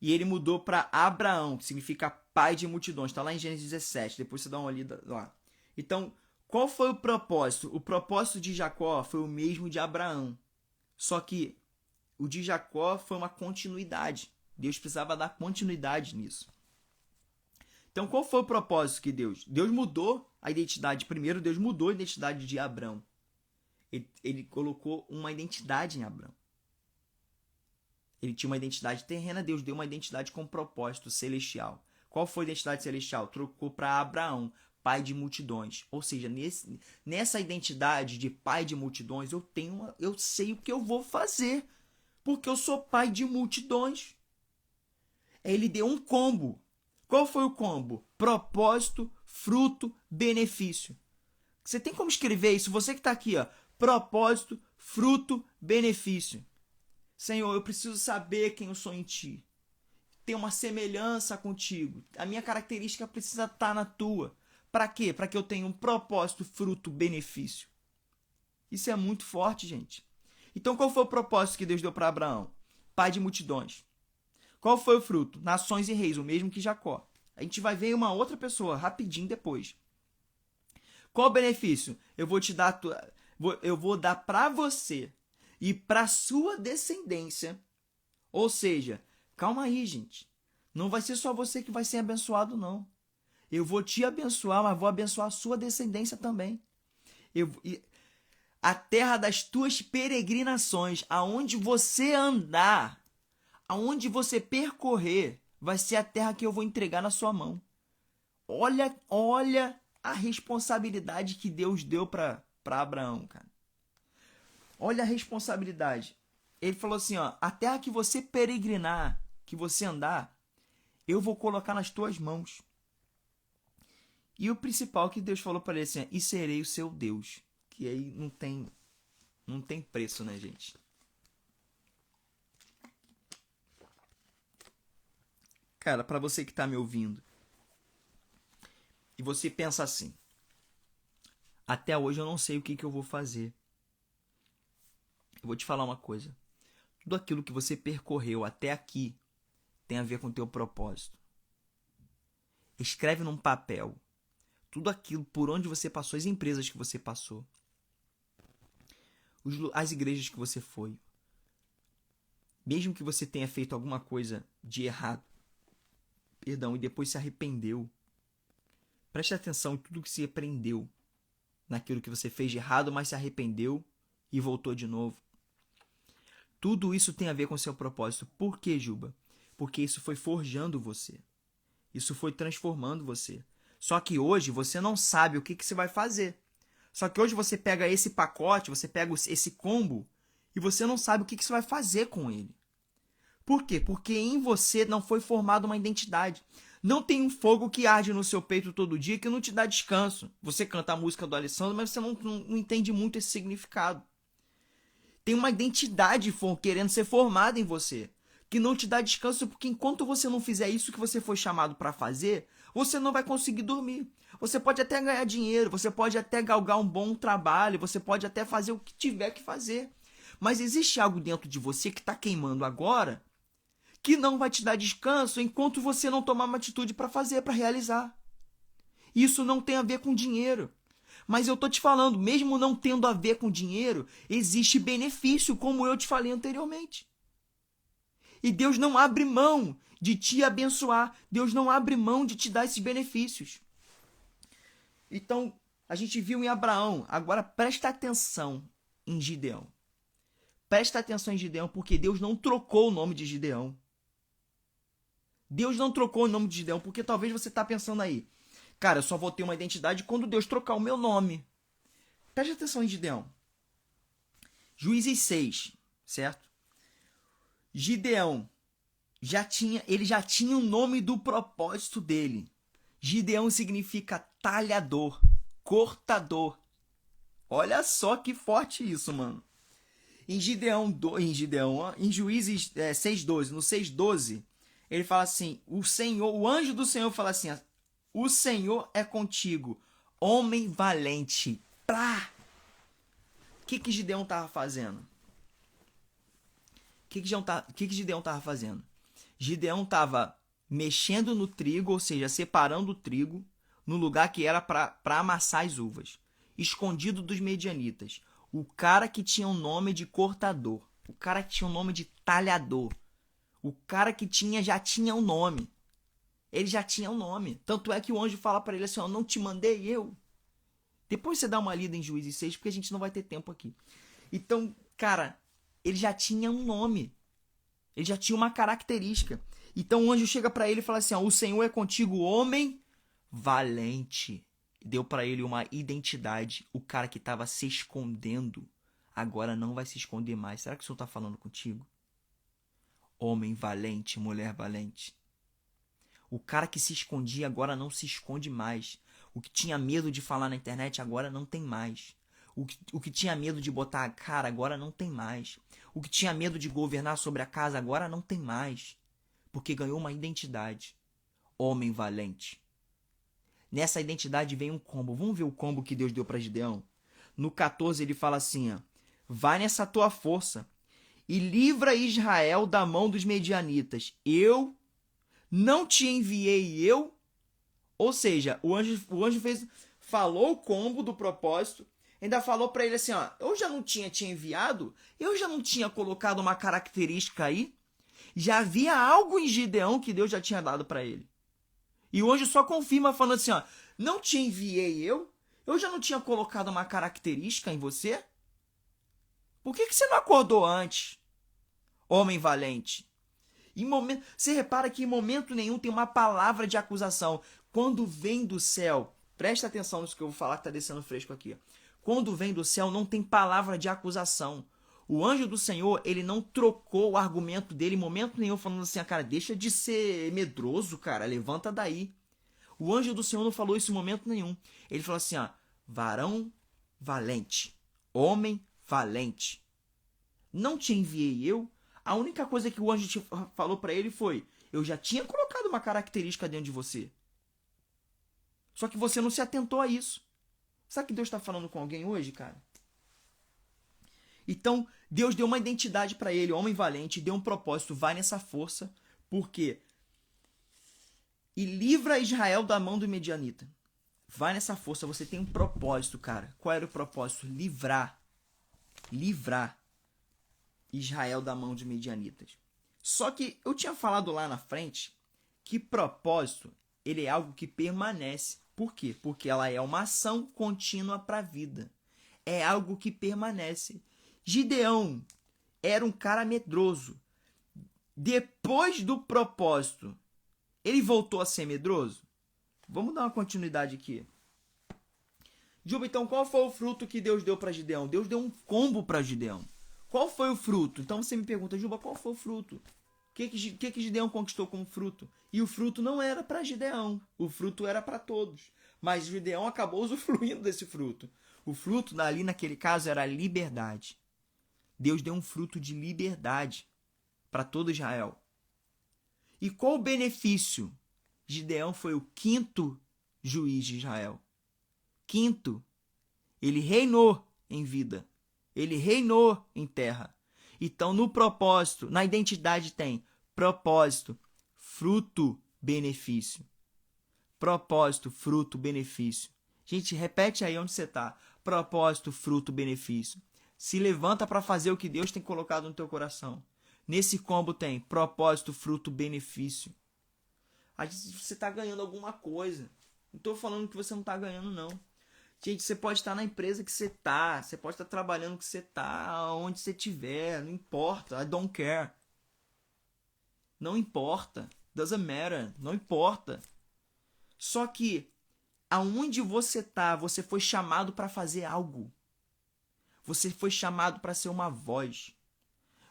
E ele mudou para Abraão, que significa pai de multidões. Está lá em Gênesis 17. Depois você dá uma olhada lá. Então, qual foi o propósito? O propósito de Jacó foi o mesmo de Abraão. Só que o de Jacó foi uma continuidade. Deus precisava dar continuidade nisso. Então, qual foi o propósito que Deus? Deus mudou a identidade. Primeiro, Deus mudou a identidade de Abrão. Ele colocou uma identidade em Abrão. Ele tinha uma identidade terrena, Deus deu uma identidade com propósito celestial. Qual foi a identidade celestial? Trocou para Abraão, pai de multidões. Ou seja, nessa identidade de pai de multidões, eu sei o que eu vou fazer, porque eu sou pai de multidões. Ele deu um combo. Qual foi o combo? Propósito, fruto, benefício. Você tem como escrever isso? Você que está aqui, ó. Propósito, fruto, benefício. Senhor, eu preciso saber quem eu sou em ti. Ter uma semelhança contigo. A minha característica precisa estar na tua. Para quê? Para que eu tenha um propósito, fruto, benefício. Isso é muito forte, gente. Então, qual foi o propósito que Deus deu para Abraão? Pai de multidões. Qual foi o fruto? Nações e reis, o mesmo que Jacó. A gente vai ver uma outra pessoa rapidinho depois. Qual o benefício? Eu vou dar para você e para sua descendência. Ou seja, calma aí, gente. Não vai ser só você que vai ser abençoado, não. Eu vou te abençoar, mas vou abençoar a sua descendência também. A terra das tuas peregrinações, aonde você andar, aonde você percorrer, vai ser a terra que eu vou entregar na sua mão. Olha a responsabilidade que Deus deu para Abraão, cara. Olha a responsabilidade. Ele falou assim, ó, a terra que você peregrinar, que você andar, eu vou colocar nas tuas mãos. E o principal que Deus falou para ele assim, e serei o seu Deus. Que aí não tem preço, né, gente? Cara, para você que tá me ouvindo, e você pensa assim, até hoje eu não sei o que eu vou fazer. Eu vou te falar uma coisa. Tudo aquilo que você percorreu até aqui tem a ver com o teu propósito. Escreve num papel tudo aquilo por onde você passou, as empresas que você passou, as igrejas que você foi. Mesmo que você tenha feito alguma coisa de errado, e depois se arrependeu, preste atenção em tudo que se aprendeu naquilo que você fez de errado, mas se arrependeu e voltou de novo. Tudo isso tem a ver com o seu propósito. Por quê, Juba? Porque isso foi forjando você. Isso foi transformando você. Só que hoje você não sabe o que você vai fazer. Só que hoje você pega esse pacote, você pega esse combo e você não sabe o que você vai fazer com ele. Por quê? Porque em você não foi formada uma identidade. Não tem um fogo que arde no seu peito todo dia que não te dá descanso. Você canta a música do Alessandro, mas você não entende muito esse significado. Tem uma identidade querendo ser formada em você, que não te dá descanso, porque enquanto você não fizer isso que você foi chamado para fazer, você não vai conseguir dormir. Você pode até ganhar dinheiro, você pode até galgar um bom trabalho, você pode até fazer o que tiver que fazer. Mas existe algo dentro de você que está queimando agora, que não vai te dar descanso enquanto você não tomar uma atitude para fazer, para realizar. Isso não tem a ver com dinheiro. Mas eu tô te falando, mesmo não tendo a ver com dinheiro, existe benefício, como eu te falei anteriormente. E Deus não abre mão de te abençoar. Deus não abre mão de te dar esses benefícios. Então, a gente viu em Abraão. Agora presta atenção em Gideão. Presta atenção em Gideão, porque Deus não trocou o nome de Gideão. Deus não trocou o nome de Gideão, porque talvez você está pensando aí, cara, eu só vou ter uma identidade quando Deus trocar o meu nome. Preste atenção em Gideão. Juízes 6, certo? Gideão já tinha o nome do propósito dele. Gideão significa talhador, cortador. Olha só que forte isso, mano. Em Juízes 6:12, no 6:12, ele fala assim, o anjo do Senhor fala assim, o Senhor é contigo, homem valente. Plá! O que Gideão estava fazendo? O que Gideão estava fazendo? Gideão estava mexendo no trigo, ou seja, separando o trigo no lugar que era para amassar as uvas, escondido dos medianitas. O cara que tinha o nome de cortador, o cara que tinha o nome de talhador, o cara que já tinha o nome. Ele já tinha um nome. Tanto é que o anjo fala para ele assim, ó, não te mandei eu. Depois você dá uma lida em Juízes 6, porque a gente não vai ter tempo aqui. Então, cara, ele já tinha um nome. Ele já tinha uma característica. Então o anjo chega para ele e fala assim, ó, o Senhor é contigo, homem valente. Deu para ele uma identidade. O cara que estava se escondendo, agora não vai se esconder mais. Será que o Senhor está falando contigo? Homem valente, mulher valente. O cara que se escondia agora não se esconde mais. O que tinha medo de falar na internet agora não tem mais. O que tinha medo de botar a cara agora não tem mais. O que tinha medo de governar sobre a casa agora não tem mais. Porque ganhou uma identidade. Homem valente. Nessa identidade vem um combo. Vamos ver o combo que Deus deu para Gideão? No 14 ele fala assim, ó, vai nessa tua força e livra Israel da mão dos medianitas. Eu não te enviei eu? Ou seja, o anjo falou o combo do propósito, ainda falou para ele assim, ó, eu já não tinha te enviado? Eu já não tinha colocado uma característica aí? Já havia algo em Gideão que Deus já tinha dado para ele. E o anjo só confirma falando assim, ó, não te enviei eu? Eu já não tinha colocado uma característica em você? Por que você não acordou antes, homem valente? Você repara que em momento nenhum tem uma palavra de acusação. Quando vem do céu, presta atenção nisso que eu vou falar que está descendo fresco aqui. Quando vem do céu, não tem palavra de acusação. O anjo do Senhor, ele não trocou o argumento dele em momento nenhum, falando assim, cara, deixa de ser medroso, cara, levanta daí. O anjo do Senhor não falou isso em momento nenhum. Ele falou assim, ó, varão valente, homem valente. Não te enviei eu? A única coisa que o anjo falou para ele foi, eu já tinha colocado uma característica dentro de você. Só que você não se atentou a isso. Sabe que Deus está falando com alguém hoje, cara? Então, Deus deu uma identidade para ele, homem valente, deu um propósito, vai nessa força, porque e livra Israel da mão do medianita. Vai nessa força, você tem um propósito, cara. Qual era o propósito? Livrar Israel da mão de medianitas. Só que eu tinha falado lá na frente que propósito, ele é algo que permanece. Por quê? Porque ela é uma ação contínua para a vida. É algo que permanece. Gideão era um cara medroso. Depois do propósito, ele voltou a ser medroso? Vamos dar uma continuidade aqui. Juba, então qual foi o fruto que Deus deu para Gideão? Deus deu um combo para Gideão. Qual foi o fruto? Então você me pergunta, Juba, qual foi o fruto? O que Gideão conquistou como fruto? E o fruto não era para Gideão. O fruto era para todos. Mas Gideão acabou usufruindo desse fruto. O fruto ali naquele caso era a liberdade. Deus deu um fruto de liberdade para todo Israel. E qual o benefício? Gideão foi o quinto juiz de Israel. Quinto, ele reinou em vida. Ele reinou em terra. Então, no propósito, na identidade tem propósito, fruto, benefício. Propósito, fruto, benefício. Gente, repete aí onde você está. Propósito, fruto, benefício. Se levanta para fazer o que Deus tem colocado no teu coração. Nesse combo tem propósito, fruto, benefício. Aí você está ganhando alguma coisa. Não estou falando que você não está ganhando, não. Gente, você pode estar na empresa que você está, você pode estar trabalhando que você está, onde você estiver, não importa, I don't care. Não importa, doesn't matter, não importa. Só que, aonde você está, você foi chamado para fazer algo. Você foi chamado para ser uma voz.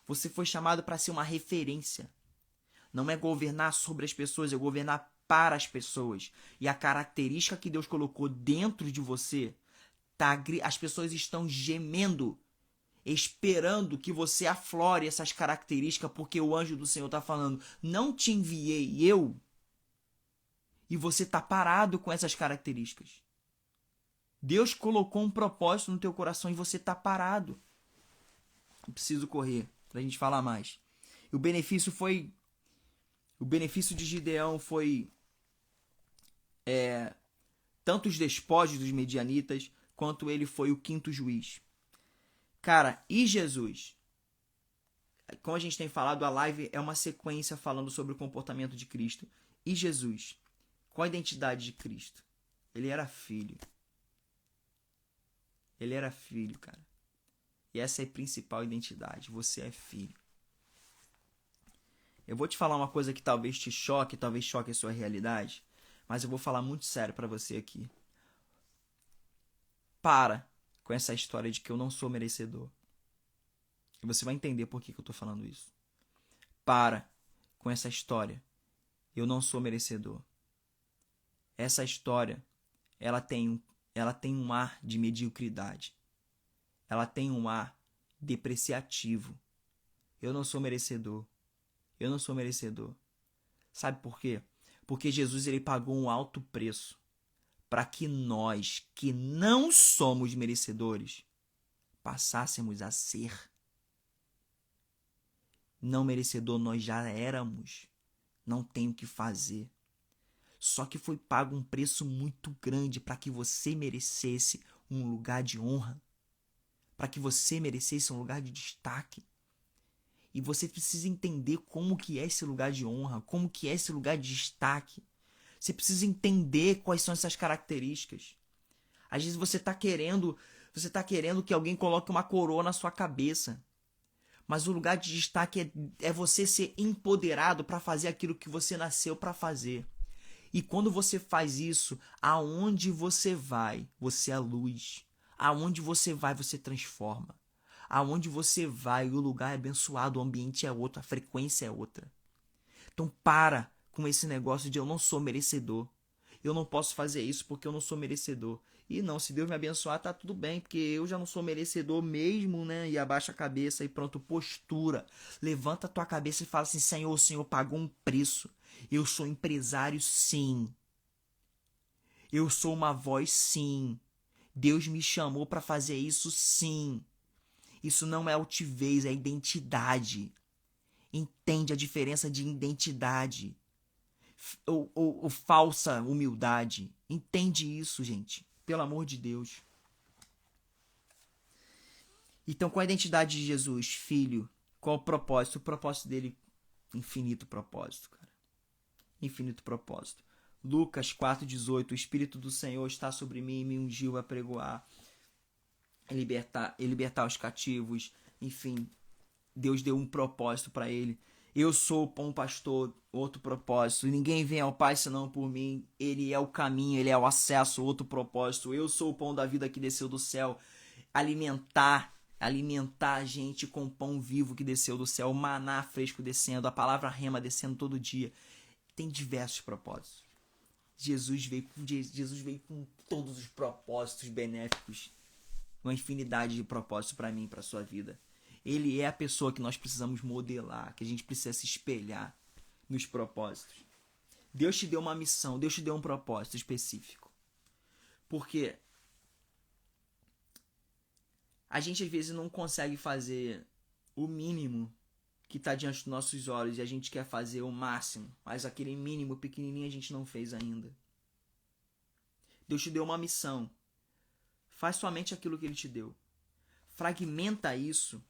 Você foi chamado para ser uma referência. Não é governar sobre as pessoas, é governar para as pessoas. E a característica que Deus colocou dentro de você, as pessoas estão gemendo, esperando que você aflore essas características, porque o anjo do Senhor está falando, não te enviei eu, e você está parado com essas características. Deus colocou um propósito no teu coração e você está parado. Eu preciso correr para a gente falar mais. E o benefício de Gideão foi tanto os despojos dos medianitas, quanto ele foi o quinto juiz. Cara, e Jesus? Como a gente tem falado, a live é uma sequência falando sobre o comportamento de Cristo. E Jesus? Qual a identidade de Cristo? Ele era filho. Ele era filho, cara. E essa é a principal identidade. Você é filho. Eu vou te falar uma coisa que talvez te choque, talvez choque a sua realidade, mas eu vou falar muito sério para você aqui. Para com essa história de que eu não sou merecedor. E você vai entender por que eu tô falando isso. Para com essa história. Eu não sou merecedor. Essa história, ela tem um ar de mediocridade. Ela tem um ar depreciativo. Eu não sou merecedor. Eu não sou merecedor. Sabe por quê? Porque Jesus ele pagou um alto preço para que nós, que não somos merecedores, passássemos a ser. Não merecedor nós já éramos. Não tem o que fazer. Só que foi pago um preço muito grande para que você merecesse um lugar de honra. Para que você merecesse um lugar de destaque. E você precisa entender como que é esse lugar de honra, como que é esse lugar de destaque. Você precisa entender quais são essas características. Às vezes você tá querendo que alguém coloque uma coroa na sua cabeça. Mas o lugar de destaque é você ser empoderado para fazer aquilo que você nasceu para fazer. E quando você faz isso, aonde você vai, você é luz. Aonde você vai, você transforma. Aonde você vai, o lugar é abençoado, o ambiente é outro, a frequência é outra. Então para com esse negócio de eu não sou merecedor. Eu não posso fazer isso porque eu não sou merecedor. E não, se Deus me abençoar, tá tudo bem, porque eu já não sou merecedor mesmo, né? E abaixa a cabeça e pronto, postura. Levanta a tua cabeça e fala assim: Senhor, o Senhor pagou um preço. Eu sou empresário, sim. Eu sou uma voz, sim. Deus me chamou para fazer isso, sim. Isso não é altivez, é identidade. Entende a diferença de identidade ou falsa humildade. Entende isso, gente. Pelo amor de Deus. Então, qual a identidade de Jesus? Filho. Qual o propósito? O propósito dele, infinito propósito, cara. Infinito propósito. Lucas 4,18. O Espírito do Senhor está sobre mim e me ungiu a pregoar, libertar os cativos. Enfim, Deus deu um propósito para ele. Eu sou o bom pastor, outro propósito. Ninguém vem ao Pai senão por mim. Ele é o caminho, ele é o acesso, outro propósito. Eu sou o pão da vida que desceu do céu. Alimentar a gente com pão vivo que desceu do céu. O maná fresco descendo, a palavra rema descendo todo dia. Tem diversos propósitos. Jesus veio com todos os propósitos benéficos. Uma infinidade de propósitos para mim e para sua vida. Ele é a pessoa que nós precisamos modelar, que a gente precisa se espelhar nos propósitos. Deus te deu uma missão, Deus te deu um propósito específico. Porque a gente às vezes não consegue fazer o mínimo que está diante dos nossos olhos e a gente quer fazer o máximo, mas aquele mínimo pequenininho a gente não fez ainda. Deus te deu uma missão. Faz somente aquilo que Ele te deu. Fragmenta isso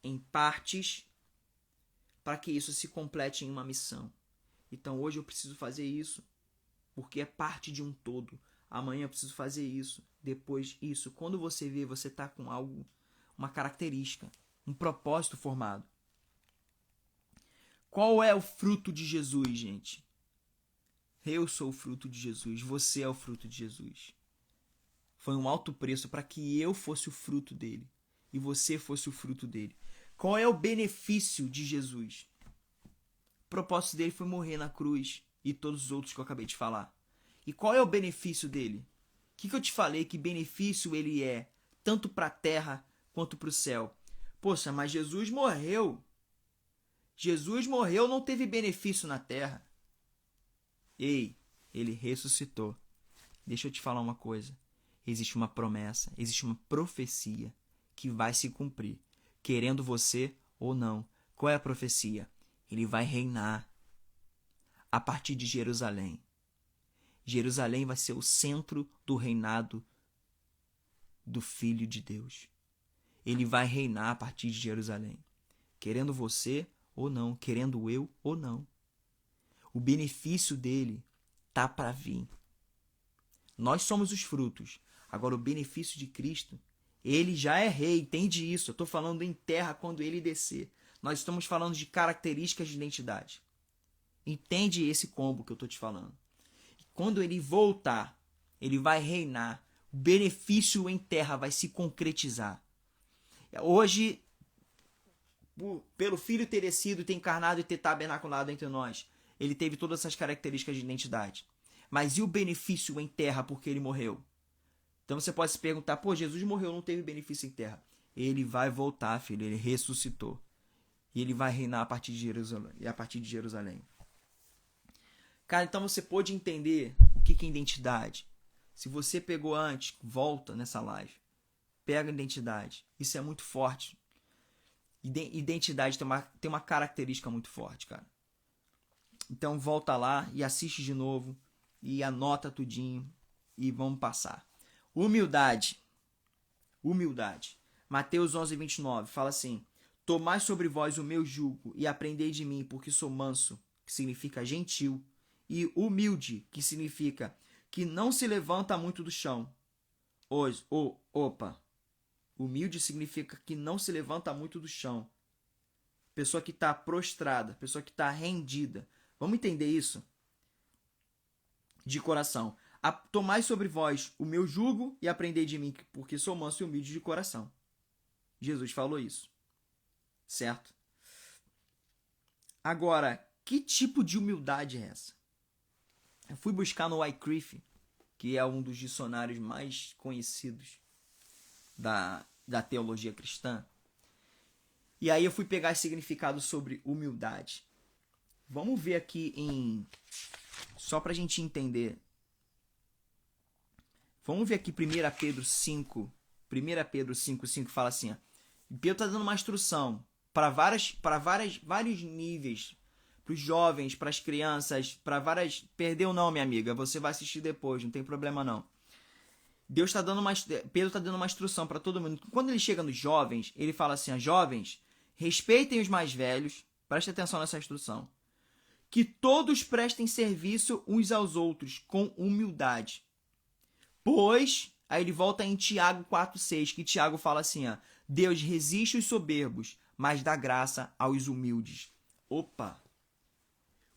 em partes para que isso se complete em uma missão. Então hoje eu preciso fazer isso porque é parte de um todo. Amanhã eu preciso fazer isso, depois isso. Quando você vê, você está com algo, uma característica, um propósito formado. Qual é o fruto de Jesus, gente? Eu sou o fruto de Jesus, você é o fruto de Jesus. Foi um alto preço para que eu fosse o fruto dele e você fosse o fruto dele. Qual é o benefício de Jesus? O propósito dele foi morrer na cruz e todos os outros que eu acabei de falar. E qual é o benefício dele? O que eu te falei que benefício ele é, tanto para a terra quanto para o céu? Poxa, mas Jesus morreu. Jesus morreu, não teve benefício na terra. Ei, ele ressuscitou. Deixa eu te falar uma coisa. Existe uma promessa, existe uma profecia que vai se cumprir, querendo você ou não. Qual é a profecia? Ele vai reinar a partir de Jerusalém. Jerusalém vai ser o centro do reinado do Filho de Deus. Ele vai reinar a partir de Jerusalém, querendo você ou não, querendo eu ou não. O benefício dele tá para vir. Nós somos os frutos. Agora, o benefício de Cristo, ele já é rei, entende isso? Eu estou falando em terra quando ele descer. Nós estamos falando de características de identidade. Entende esse combo que eu estou te falando? Quando ele voltar, ele vai reinar. O benefício em terra vai se concretizar. Hoje, pelo Filho ter descido, ter encarnado e ter tabernaculado entre nós, ele teve todas essas características de identidade. Mas e o benefício em terra porque ele morreu? Então você pode se perguntar, Jesus morreu, não teve benefício em terra. Ele vai voltar, filho, ele ressuscitou. E ele vai reinar a partir de Jerusalém. Cara, então você pôde entender o que é identidade. Se você pegou antes, volta nessa live. Pega a identidade. Isso é muito forte. Identidade tem uma característica muito forte, cara. Então volta lá e assiste de novo. E anota tudinho. E vamos passar. Humildade. Mateus 11:29 fala assim: tomai sobre vós o meu jugo e aprendei de mim, porque sou manso, que significa gentil, e humilde, que significa que não se levanta muito do chão. Humilde significa que não se levanta muito do chão. Pessoa que está prostrada, pessoa que está rendida. Vamos entender isso? De coração. Tomai sobre vós o meu jugo e aprendei de mim, porque sou manso e humilde de coração. Jesus falou isso. Certo? Agora, que tipo de humildade é essa? Eu fui buscar no Wycliffe, que é um dos dicionários mais conhecidos da teologia cristã. E aí eu fui pegar significado sobre humildade. Vamos ver aqui só pra gente entender. Vamos ver aqui 1 Pedro 5. 1 Pedro 5,5 fala assim, ó. Pedro está dando uma instrução para vários níveis. Para os jovens, para as crianças, para várias... Perdeu não, minha amiga. Você vai assistir depois, não tem problema não. Pedro está dando uma instrução para todo mundo. Quando ele chega nos jovens, ele fala assim, ó, jovens, respeitem os mais velhos. Preste atenção nessa instrução. Que todos prestem serviço uns aos outros com humildade. Pois, aí ele volta em Tiago 4,6, que Tiago fala assim, ó, Deus resiste os soberbos, mas dá graça aos humildes. Opa!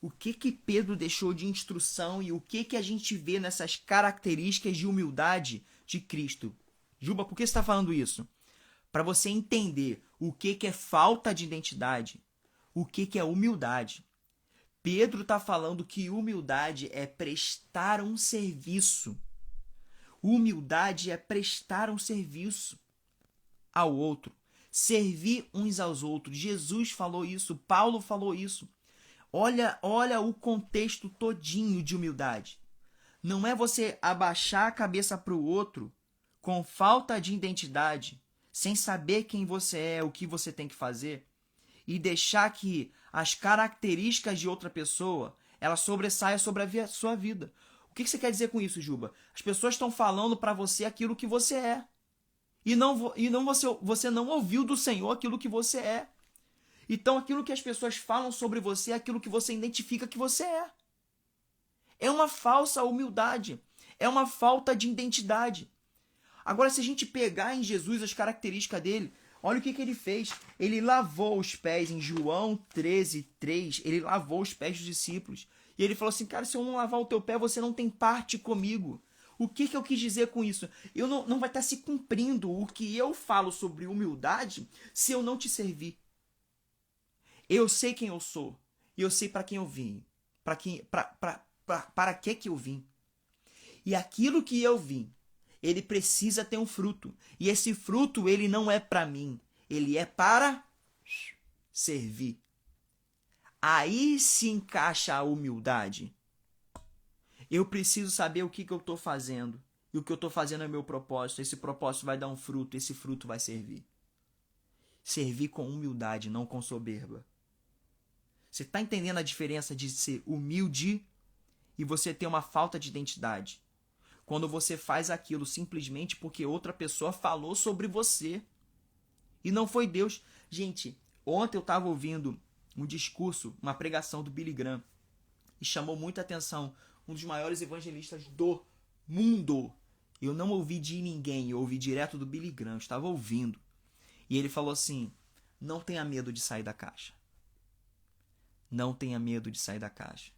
O que Pedro deixou de instrução e o que a gente vê nessas características de humildade de Cristo? Juba, por que você está falando isso? Para você entender o que é falta de identidade, o que é humildade. Pedro está falando que humildade é prestar um serviço. Humildade é prestar um serviço ao outro. Servir uns aos outros. Jesus falou isso, Paulo falou isso. Olha o contexto todinho de humildade. Não é você abaixar a cabeça para o outro com falta de identidade, sem saber quem você é, o que você tem que fazer, e deixar que as características de outra pessoa ela sobressaia sobre a sua vida. O que você quer dizer com isso, Juba? As pessoas estão falando para você aquilo que você é. Você não ouviu do Senhor aquilo que você é. Então aquilo que as pessoas falam sobre você é aquilo que você identifica que você é. É uma falsa humildade. É uma falta de identidade. Agora, se a gente pegar em Jesus as características dele, olha o que ele fez. Ele lavou os pés, em João 13:3, ele lavou os pés dos discípulos. E ele falou assim, cara, se eu não lavar o teu pé, você não tem parte comigo. O que eu quis dizer com isso? Eu não vai estar se cumprindo o que eu falo sobre humildade se eu não te servir. Eu sei quem eu sou. E eu sei para quem eu vim. Para que eu vim. E aquilo que eu vim, ele precisa ter um fruto. E esse fruto, ele não é para mim. Ele é para servir. Aí se encaixa a humildade. Eu preciso saber o que eu estou fazendo. E o que eu estou fazendo é meu propósito. Esse propósito vai dar um fruto. Esse fruto vai servir. Servir com humildade, não com soberba. Você está entendendo a diferença de ser humilde e você ter uma falta de identidade? Quando você faz aquilo simplesmente porque outra pessoa falou sobre você. E não foi Deus. Gente, ontem eu estava ouvindo um discurso, uma pregação do Billy Graham. E chamou muita atenção. Um dos maiores evangelistas do mundo. Eu não ouvi de ninguém, eu ouvi direto do Billy Graham. Eu estava ouvindo. E ele falou assim, não tenha medo de sair da caixa. Não tenha medo de sair da caixa.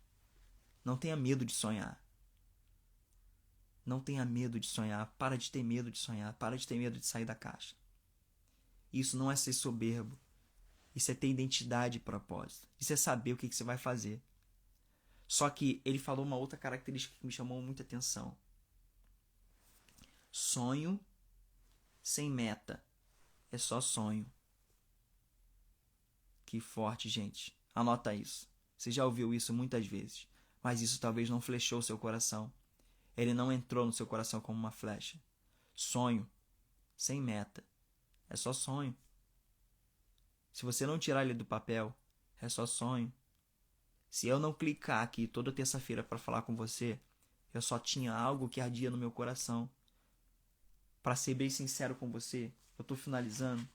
Não tenha medo de sonhar. Não tenha medo de sonhar. Para de ter medo de sonhar. Para de ter medo de sair da caixa. Isso não é ser soberbo. Isso é ter identidade e propósito. Isso é saber o que você vai fazer. Só que ele falou uma outra característica que me chamou muita atenção. Sonho sem meta. É só sonho. Que forte, gente. Anota isso. Você já ouviu isso muitas vezes. Mas isso talvez não flechou o seu coração. Ele não entrou no seu coração como uma flecha. Sonho sem meta. É só sonho. Se você não tirar ele do papel, é só sonho. Se eu não clicar aqui toda terça-feira para falar com você, eu só tinha algo que ardia no meu coração. Para ser bem sincero com você, eu estou finalizando,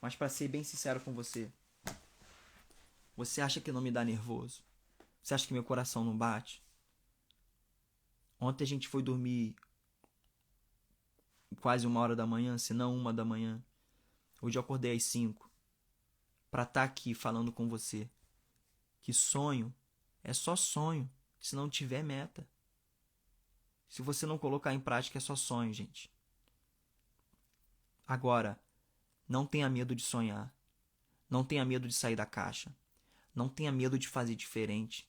mas para ser bem sincero com você, você acha que não me dá nervoso? Você acha que meu coração não bate? Ontem a gente foi dormir quase 1h da manhã, se não 1h da manhã. Hoje eu acordei às 5 para estar aqui falando com você. Que sonho é só sonho se não tiver meta. Se você não colocar em prática é só sonho, gente. Agora, não tenha medo de sonhar. Não tenha medo de sair da caixa. Não tenha medo de fazer diferente.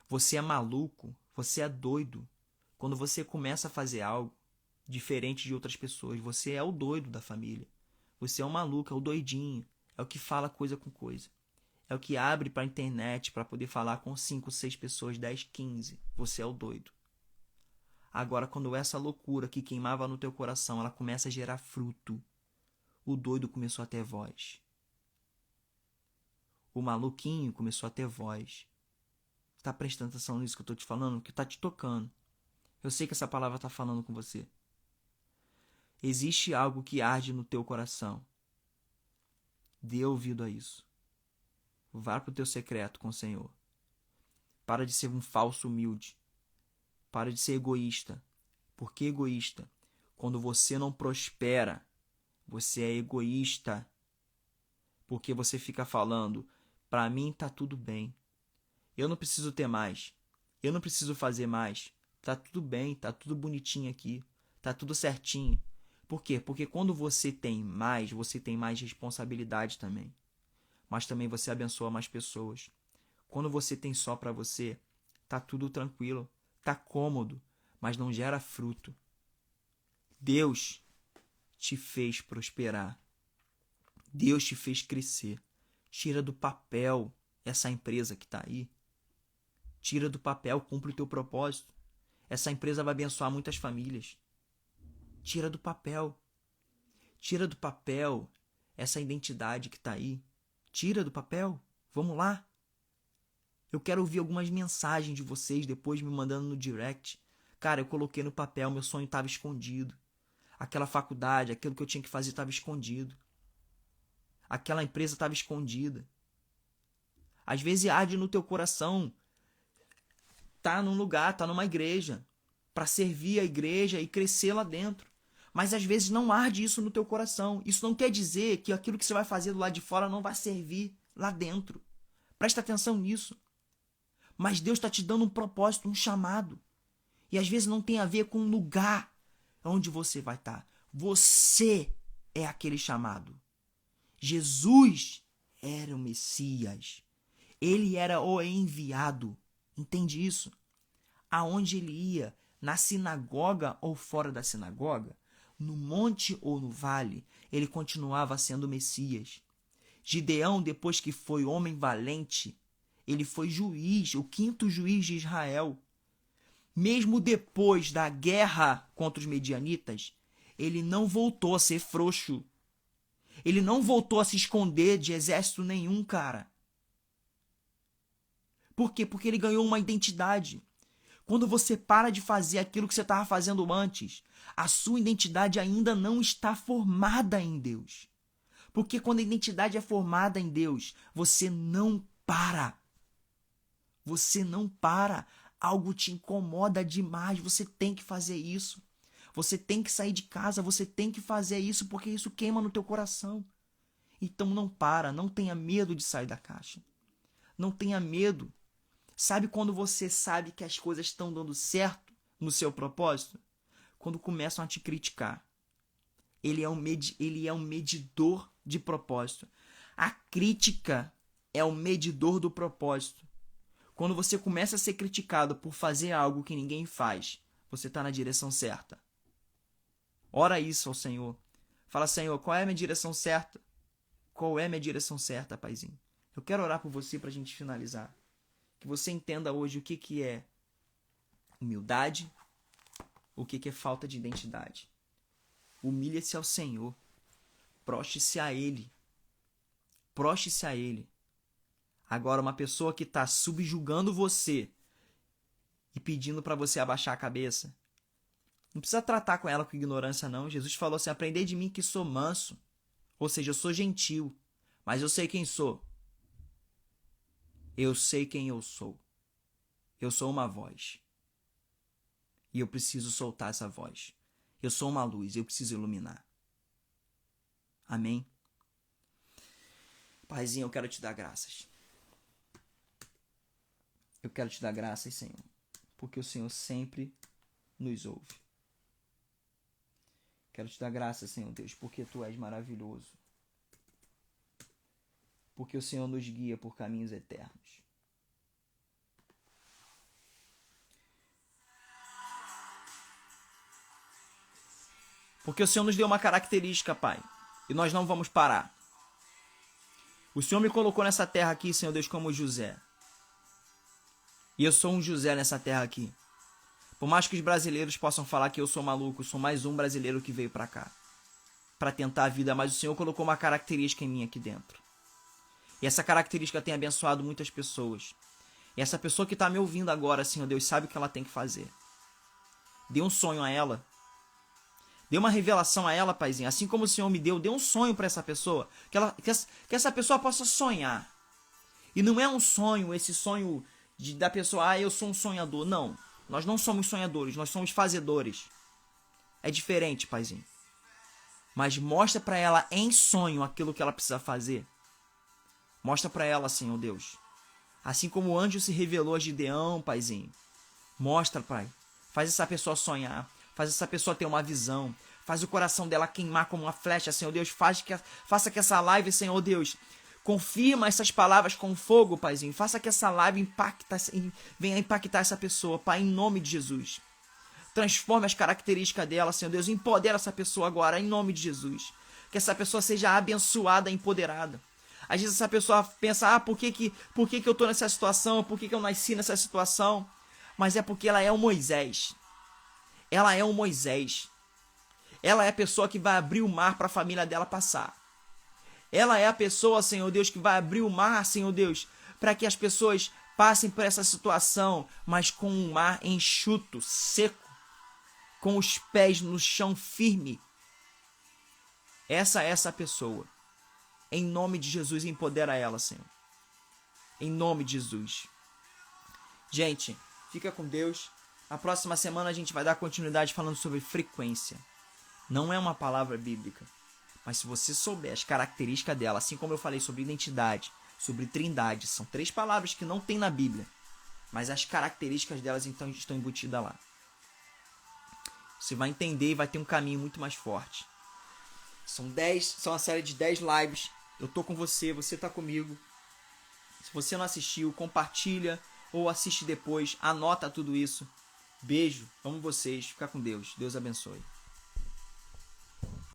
Você é maluco, você é doido. Quando você começa a fazer algo diferente de outras pessoas, você é o doido da família. Você é o maluco, é o doidinho. É o que fala coisa com coisa. É o que abre para a internet para poder falar com 5, 6 pessoas, 10, 15. Você é o doido. Agora, quando essa loucura que queimava no teu coração, ela começa a gerar fruto, o doido começou a ter voz. O maluquinho começou a ter voz. Tá prestando atenção nisso que eu tô te falando? Que tá te tocando. Eu sei que essa palavra tá falando com você. Existe algo que arde no teu coração. Dê ouvido a isso. Vá pro teu secreto com o Senhor. Para de ser um falso humilde. Para de ser egoísta. Por que egoísta? Quando você não prospera, você é egoísta. Porque você fica falando, para mim tá tudo bem. Eu não preciso ter mais. Eu não preciso fazer mais. Tá tudo bem, tá tudo bonitinho aqui. Tá tudo certinho. Por quê? Porque quando você tem mais responsabilidade também. Mas também você abençoa mais pessoas. Quando você tem só para você, tá tudo tranquilo, tá cômodo, mas não gera fruto. Deus te fez prosperar. Deus te fez crescer. Tira do papel essa empresa que está aí. Tira do papel, cumpre o teu propósito. Essa empresa vai abençoar muitas famílias. Tira do papel. Tira do papel essa identidade que está aí. Tira do papel. Vamos lá. Eu quero ouvir algumas mensagens de vocês depois me mandando no direct. Cara, eu coloquei no papel, meu sonho estava escondido. Aquela faculdade, aquilo que eu tinha que fazer estava escondido. Aquela empresa estava escondida. Às vezes arde no teu coração. Tá num lugar, tá numa igreja. Para servir a igreja e crescer lá dentro. Mas às vezes não arde isso no teu coração. Isso não quer dizer que aquilo que você vai fazer do lado de fora não vai servir lá dentro. Presta atenção nisso. Mas Deus está te dando um propósito, um chamado. E às vezes não tem a ver com o lugar onde você vai estar. Você é aquele chamado. Jesus era o Messias. Ele era o enviado. Entende isso? Aonde ele ia, na sinagoga ou fora da sinagoga, no monte ou no vale, ele continuava sendo o Messias. Gideão, depois que foi homem valente, ele foi juiz, o 5º juiz de Israel. Mesmo depois da guerra contra os medianitas, ele não voltou a ser frouxo. Ele não voltou a se esconder de exército nenhum, cara. Por quê? Porque ele ganhou uma identidade. Quando você para de fazer aquilo que você estava fazendo antes, a sua identidade ainda não está formada em Deus. Porque quando a identidade é formada em Deus, você não para. Você não para. Algo te incomoda demais. Você tem que fazer isso. Você tem que sair de casa. Você tem que fazer isso porque isso queima no teu coração. Então não para. Não tenha medo de sair da caixa. Não tenha medo. Sabe quando você sabe que as coisas estão dando certo no seu propósito? Quando começam a te criticar. Ele é um medidor de propósito. A crítica é o medidor do propósito. Quando você começa a ser criticado por fazer algo que ninguém faz, você está na direção certa. Ora isso ao Senhor. Fala, Senhor, qual é a minha direção certa? Qual é a minha direção certa, paizinho? Eu quero orar por você para a gente finalizar. Que você entenda hoje o que é humildade, o que é falta de identidade. Humilhe-se ao Senhor. Proste-se a Ele. Proste-se a Ele. Agora, uma pessoa que está subjugando você e pedindo para você abaixar a cabeça, não precisa tratar com ela com ignorância, não. Jesus falou assim, aprendei de mim que sou manso. Ou seja, eu sou gentil, mas eu sei quem sou. Eu sei quem eu sou. Eu sou uma voz. E eu preciso soltar essa voz. Eu sou uma luz, eu preciso iluminar. Amém? Paizinho, eu quero te dar graças. Eu quero te dar graças, Senhor, porque o Senhor sempre nos ouve. Quero te dar graças, Senhor Deus, porque Tu és maravilhoso. Porque o Senhor nos guia por caminhos eternos. Porque o Senhor nos deu uma característica, Pai, e nós não vamos parar. O Senhor me colocou nessa terra aqui, Senhor Deus, como José. E eu sou um José nessa terra aqui. Por mais que os brasileiros possam falar que eu sou maluco, eu sou mais um brasileiro que veio pra cá pra tentar a vida, mas o Senhor colocou uma característica em mim aqui dentro. E essa característica tem abençoado muitas pessoas. E essa pessoa que tá me ouvindo agora, Senhor Deus, sabe o que ela tem que fazer. Dê um sonho a ela. Dê uma revelação a ela, Paizinho. Assim como o Senhor me deu, dê um sonho pra essa pessoa. Que essa pessoa possa sonhar. E não é um sonho, esse sonho da pessoa, eu sou um sonhador. Não, nós não somos sonhadores, nós somos fazedores. É diferente, Paizinho. Mas mostra pra ela em sonho aquilo que ela precisa fazer. Mostra pra ela, Senhor Deus. Assim como o anjo se revelou a Gideão, Paizinho. Mostra, Pai. Faz essa pessoa sonhar. Faz essa pessoa ter uma visão. Faz o coração dela queimar como uma flecha, Senhor Deus. Faça que essa live, Senhor Deus, confirma essas palavras com fogo, Paizinho. Faça que essa live venha impactar essa pessoa, Pai, em nome de Jesus. Transforme as características dela, Senhor Deus. Empodera essa pessoa agora, em nome de Jesus. Que essa pessoa seja abençoada, empoderada. Às vezes essa pessoa pensa, por que eu tô nessa situação? Por que eu nasci nessa situação? Mas é porque ela é o Moisés. Ela é o Moisés. Ela é a pessoa que vai abrir o mar para a família dela passar. Ela é a pessoa, Senhor Deus, que vai abrir o mar, Senhor Deus, para que as pessoas passem por essa situação, mas com um mar enxuto, seco, com os pés no chão firme. Essa é essa pessoa. Em nome de Jesus, empodera ela, Senhor. Em nome de Jesus. Gente, fica com Deus. A próxima semana a gente vai dar continuidade falando sobre frequência. Não é uma palavra bíblica. Mas se você souber as características dela, assim como eu falei sobre identidade, sobre trindade, são 3 palavras que não tem na Bíblia. Mas as características delas então estão embutidas lá. Você vai entender e vai ter um caminho muito mais forte. São uma série de 10 lives. Eu tô com você, você tá comigo. Se você não assistiu, compartilha ou assiste depois. Anota tudo isso. Beijo, amo vocês. Fica com Deus. Deus abençoe.